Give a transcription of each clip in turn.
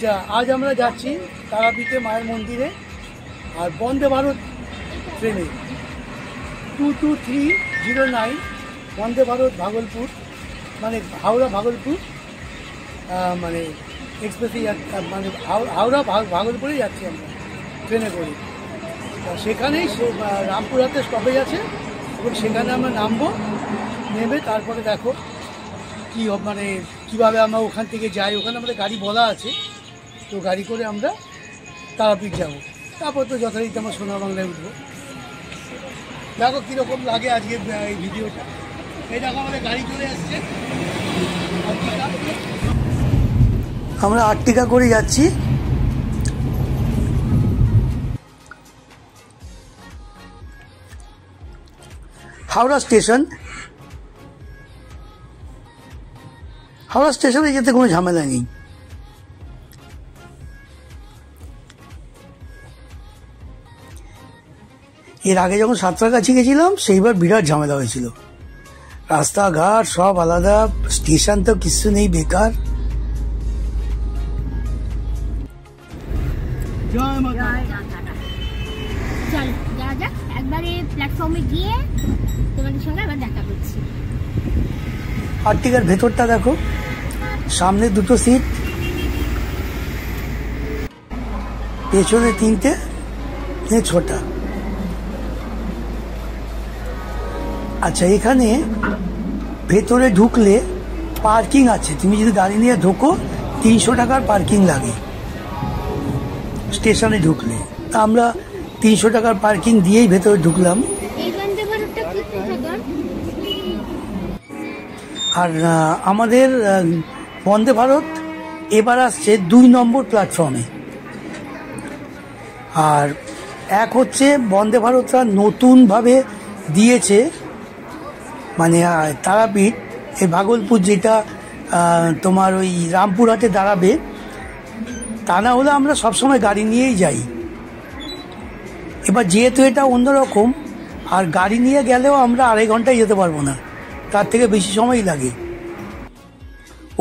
আচ্ছা, আজ আমরা যাচ্ছি তারাপীঠে মায়ের মন্দিরে। আর বন্দে ভারত ট্রেনে 22309 বন্দে ভারত ভাগলপুর, মানে হাওড়া ভাগলপুর, মানে এক্সপ্রেসে মানে হাওড়া ভাগলপুরে যাচ্ছি আমরা ট্রেনে করে। সেখানেই রামপুরহাটে স্টপেজ আছে এবং সেখানে আমরা নামবো। নেমে তারপরে দেখো কী মানে কীভাবে আমরা ওখান থেকে যাই। ওখানে আমাদের গাড়ি বলা আছে, তো গাড়ি করে আমরা তারাপীঠ যাব। তারপর তো যথারীতি আমরা সোনার বাংলায় উঠবো। দেখো কীরকম লাগে আজকে এই ভিডিওটা। এই দেখো আমাদের গাড়ি চলে আসছে, আমরা আর্টিকা করে যাচ্ছি। হাওড়া স্টেশন, হাওড়া স্টেশনে যেতে কোনো ঝামেলা নেই। এর আগে যখন সাঁতরাগাছি গেছিলাম সেইবার বিরাট ঝামেলা হয়েছিল, রাস্তাঘাট সব আলাদা, স্টেশন তো কিছু নেই, বেকার। চল যাওয়া যাক, একবারে প্ল্যাটফর্মে গিয়ে তোমাদের সঙ্গে আবার দেখা করছি। আর্টিকার ভেতরটা দেখো, সামনে দুটো সিট, পেছনে তিনটে, ছোটা। আচ্ছা, এখানে ভেতরে ঢুকলে পার্কিং আছে, তুমি যদি গাড়ি নিয়ে ঢোকো 300 টাকার পার্কিং লাগে স্টেশনে ঢুকলে। তা আমরা 300 টাকার পার্কিং দিয়েই ভেতরে ঢুকলাম। আর আমাদের বন্দে ভারত এবার আসছে 2 নম্বর প্ল্যাটফর্মে। আর এক হচ্ছে বন্দে ভারতটা নতুনভাবে দিয়েছে, মানে তারাপীঠ এই ভাগলপুর, যেটা তোমার ওই রামপুরহাটে দাঁড়াবে। তা না হলে আমরা সবসময় গাড়ি নিয়েই যাই। এবার যেহেতু এটা অন্যরকম, আর গাড়ি নিয়ে গেলেও আমরা 2.5 ঘন্টায় যেতে পারবো না, তার থেকে বেশি সময়ই লাগে।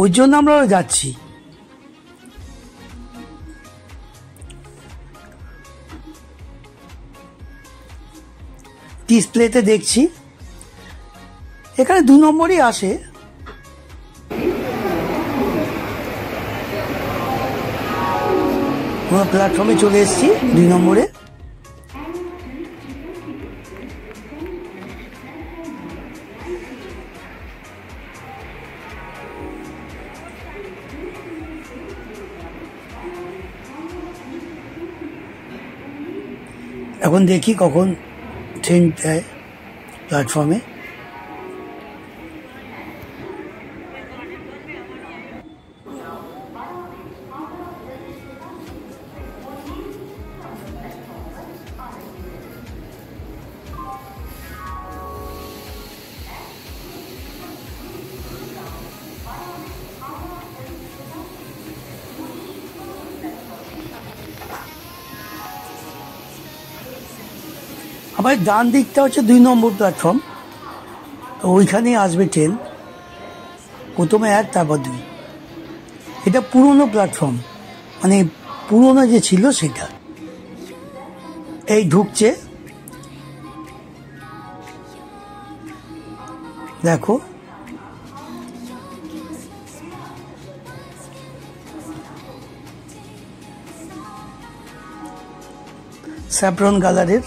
ওই জন্য আমরা যাচ্ছি। ডিসপ্লেতে দেখছি এখানে 2 নম্বরই আসে। আমরা প্ল্যাটফর্মে চলে এসেছি 2 নম্বরে। এখন দেখি কখন ট্রেন যায় প্ল্যাটফর্মে। আবার ডান দিকটা হচ্ছে 2 নম্বর প্ল্যাটফর্ম, তো ওইখানেই আসবে ট্রেন। প্রথমে 1, তারপর 2। এটা পুরনো প্ল্যাটফর্ম, মানে পুরনো যে ছিল সেটা। এই ঢুকছে, দেখো স্যাফরন কালারের।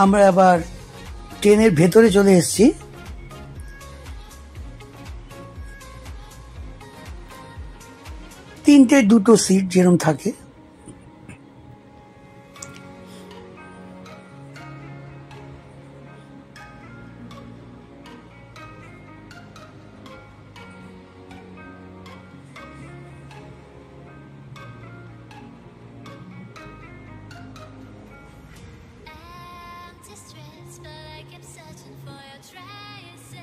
আমরা আবার ট্রেনের ভেতরে চলে এসেছি। তিনটে 2টো সিট যেরকম থাকে। But I kept searching for your traces.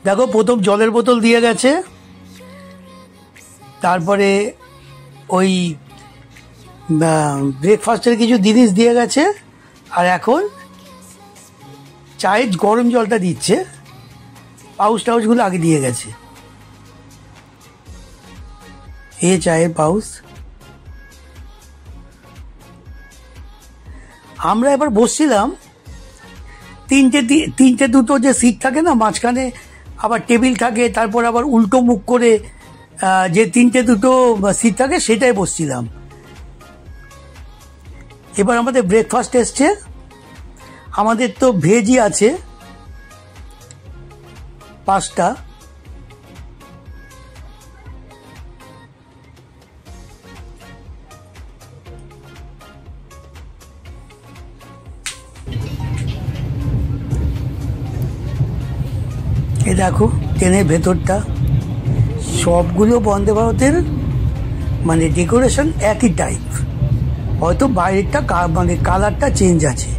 দেখো প্রথম জলের বোতল দিয়ে গেছে, তারপরে ওই ব্রেকফাস্টের কিছু জিনিস দিয়ে গেছে, আর এখন চায়ের গরম জলটা দিচ্ছে। পাউচ টাউচগুলো আগে দিয়ে গেছে। এ চায়ের পাউচ। আমরা এবার বসছিলাম, তিনটে দুটো যে সিট থাকে না মাঝখানে, আবার টেবিল থাকে, তারপর আবার উল্টো মুখ করে যে তিনটে দুটো সিট থাকে সেটাই বসছিলাম। এবার আমাদের ব্রেকফাস্ট এসছে। আমাদের তো ভেজই আছে 5টা। এ দেখো ট্রেনের ভেতরটা, সবগুলো বন্দে ভারতের মানে ডেকোরেশন একই টাইপ, হয়তো বাইরেরটা মানে কালারটা চেঞ্জ আছে।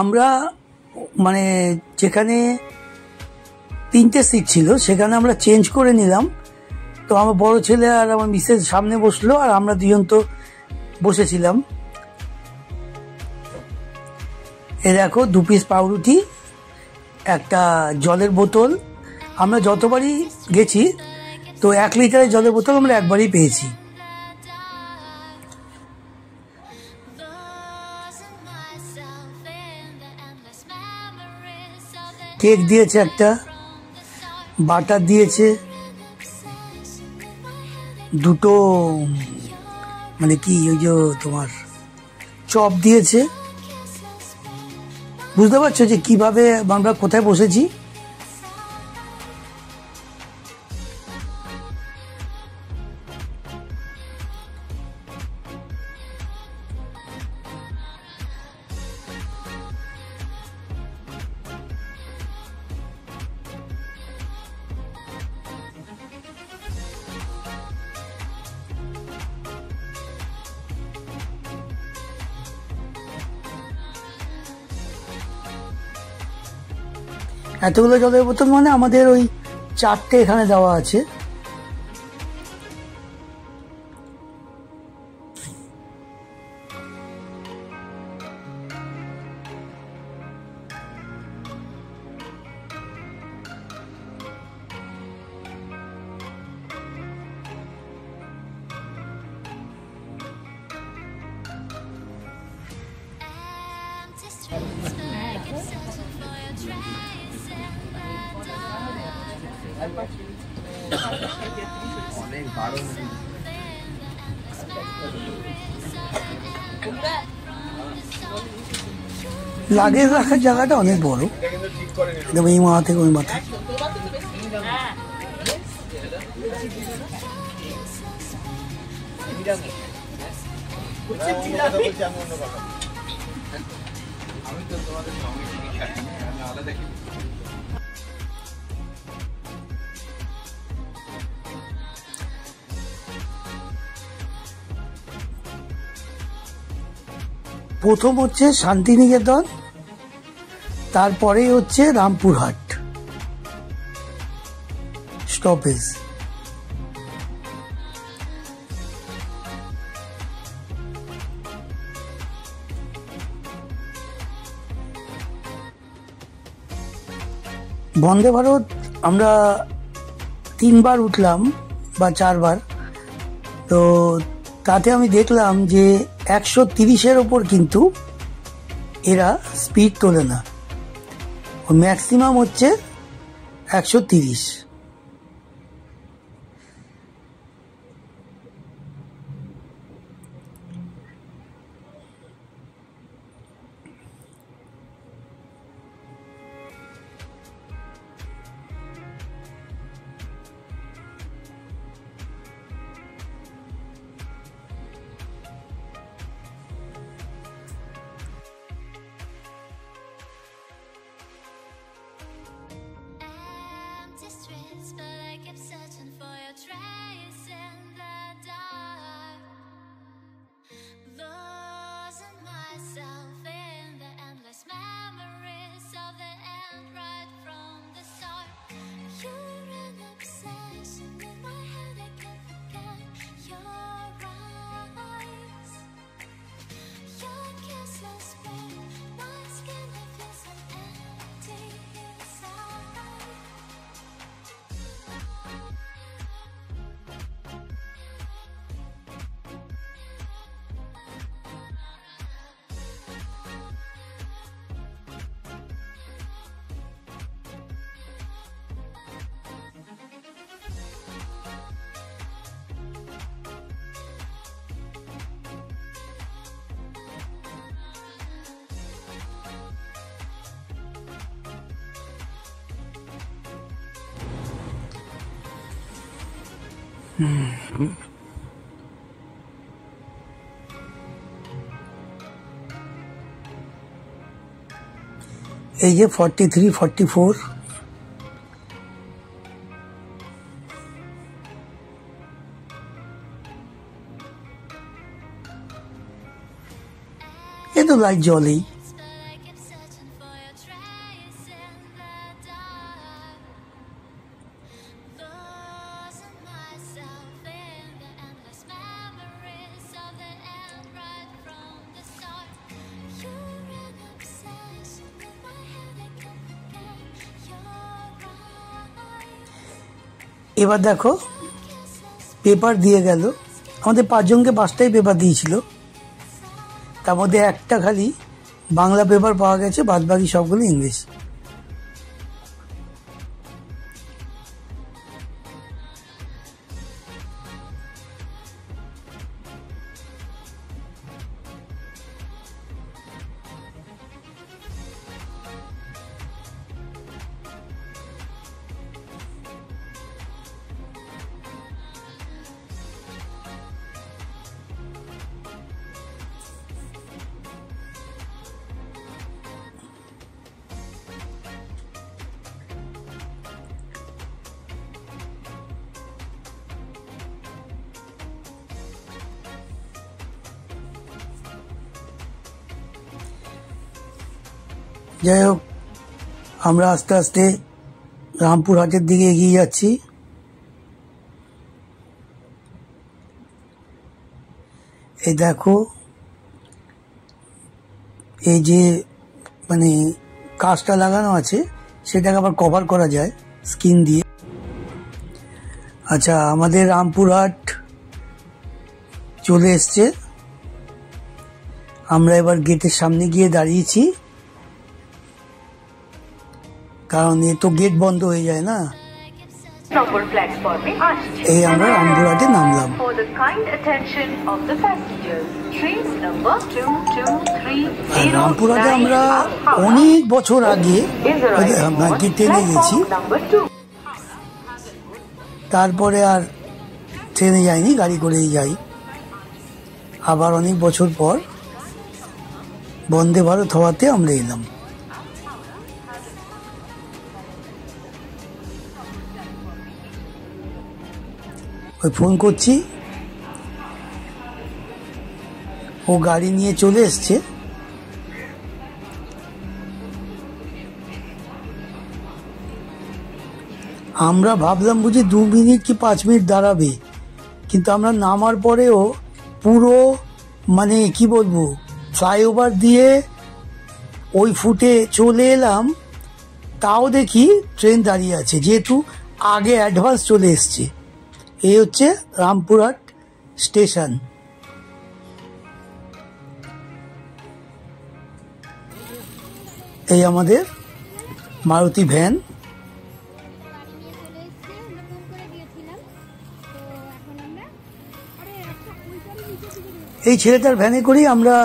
আমরা মানে যেখানে 3টে সিট ছিল সেখানে আমরা চেঞ্জ করে নিলাম। তো আমার বড় ছেলে আর আমার মিসেস সামনে বসলো, আর আমরা দুজন তো বসেছিলাম। এ দেখো 2 পিস পাউরুটি, একটা জলের বোতল। আমরা যতবারই গেছি তো 1 লিটারের জলের বোতল আমরা একবারই পেয়েছি। কেক দিয়েছে একটা, বাটার দিয়েছে, দুটো মানে কি ওই যে তোমার চপ দিয়েছে। বুঝতে পারছো যে কিভাবে আমরা কোথায় বসেছি? এতগুলো জলের বোতল মানে আমাদের ওই 4টে এখানে দেওয়া আছে। লাগেজ রাখার জায়গাটা অনেক বড়, এই মাথা থেকে ওই মাথা। প্রথম হচ্ছে শান্তিনিকেতন, তারপরেই হচ্ছে রামপুরহাট স্টপেজ। বন্দে ভারত আমরা 3বার উঠলাম বা 4বার। তো তাতে আমি দেখলাম যে 130-এর ওপর কিন্তু এরা স্পিড তোলে না, ম্যাক্সিমাম হচ্ছে 130। এই যে 43, 44, এ তো লাইট জ্বলেই। এবার দেখো পেপার দিয়ে গেল, আমাদের 5 জনকে 5টাই পেপার দিয়েছিল, তার মধ্যে একটা খালি বাংলা পেপার পাওয়া গেছে, বাদ বাকি সবগুলো ইংলিশ। যাই হোক, আমরা আস্তে আস্তে রামপুরহাটের দিকে এগিয়ে যাচ্ছি। এই দেখো, এই যে মানে কাঁচটা লাগানো আছে সেটাকে আবার কভার করা যায় স্কিন দিয়ে। আচ্ছা, আমাদের রামপুরহাট চলে এসছে। আমরা এবার গেটের সামনে গিয়ে দাঁড়িয়েছি, কারণ এ তো গেট বন্ধ হয়ে যায় না। এই আমরা রামপুরহাটে নামলাম। রামপুরহাটে আমরা অনেক বছর আগে ট্রেনে গেছি, তারপরে আর ট্রেনে যাইনি, গাড়ি করেই যাই। আবার অনেক বছর পর বন্দে ভারত হওয়াতে আমরা এলাম। ওই ফোন করছি, ও গাড়ি নিয়ে চলে এসছে। আমরা ভাবলাম বুঝি 2 মিনিট কি 5 মিনিট দাঁড়াবে, কিন্তু আমরা নামার পরেও পুরো মানে কি বলবো, ফ্লাইওভার দিয়ে ওই ফুটে চলে এলাম, তাও দেখি ট্রেন দাঁড়িয়ে আছে, যেহেতু আগে অ্যাডভান্স চলে এসছে। এই হচ্ছে রামপুরহাট স্টেশন। এই আমাদের মারুতি ভ্যান। এই ছেলেটার ভ্যানে করেই আমরা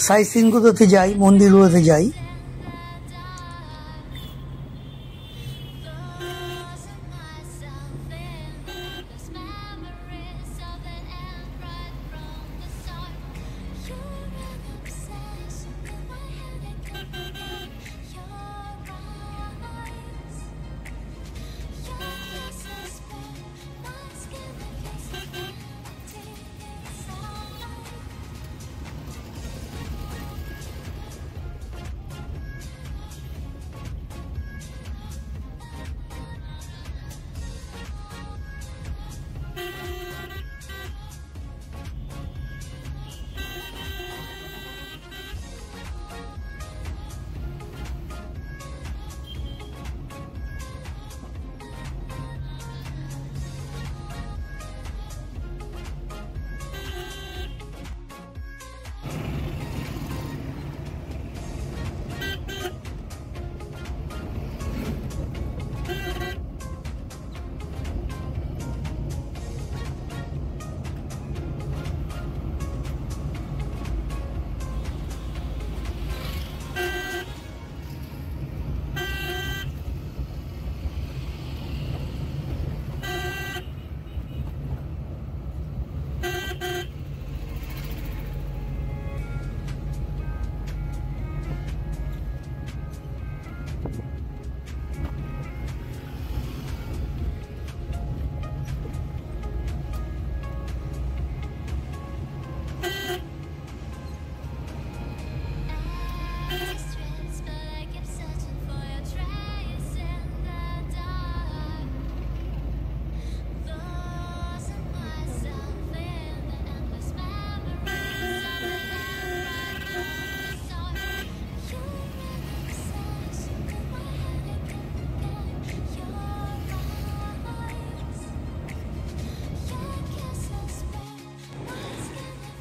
সাইট সিনগুলোতে যাই, মন্দিরগুলোতে যাই।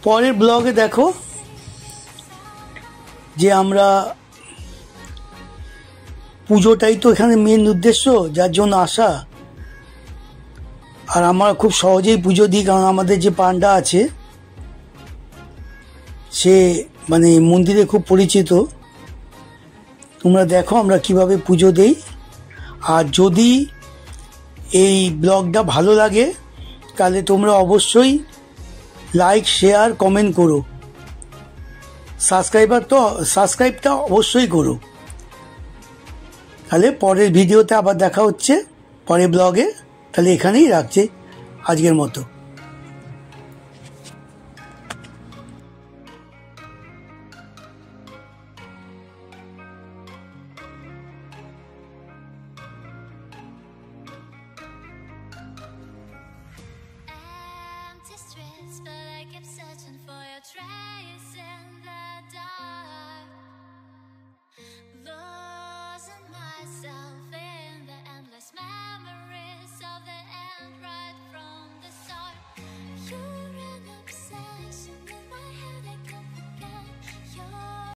পরের ব্লগে দেখো যে আমরা পুজোটাই তো এখানে মেন উদ্দেশ্য, যার জন্য আসা। আর আমরা খুব সহজেই পুজো দিই, কারণ আমাদের যে পান্ডা আছে সে মানে মন্দিরে খুব পরিচিত। তোমরা দেখো আমরা কিভাবে পুজো দেই। আর যদি এই ব্লগটা ভালো লাগে তাহলে তোমরা অবশ্যই লাইক, শেয়ার, কমেন্ট করো। সাবস্ক্রাইবটা অবশ্যই করো। তাহলে পরের ভিডিওতে আবার দেখা হচ্ছে, পরের ব্লগে। তাহলে এখানেই রাখছি আজকের মতো। Empty streets, but I kept searching for your trace.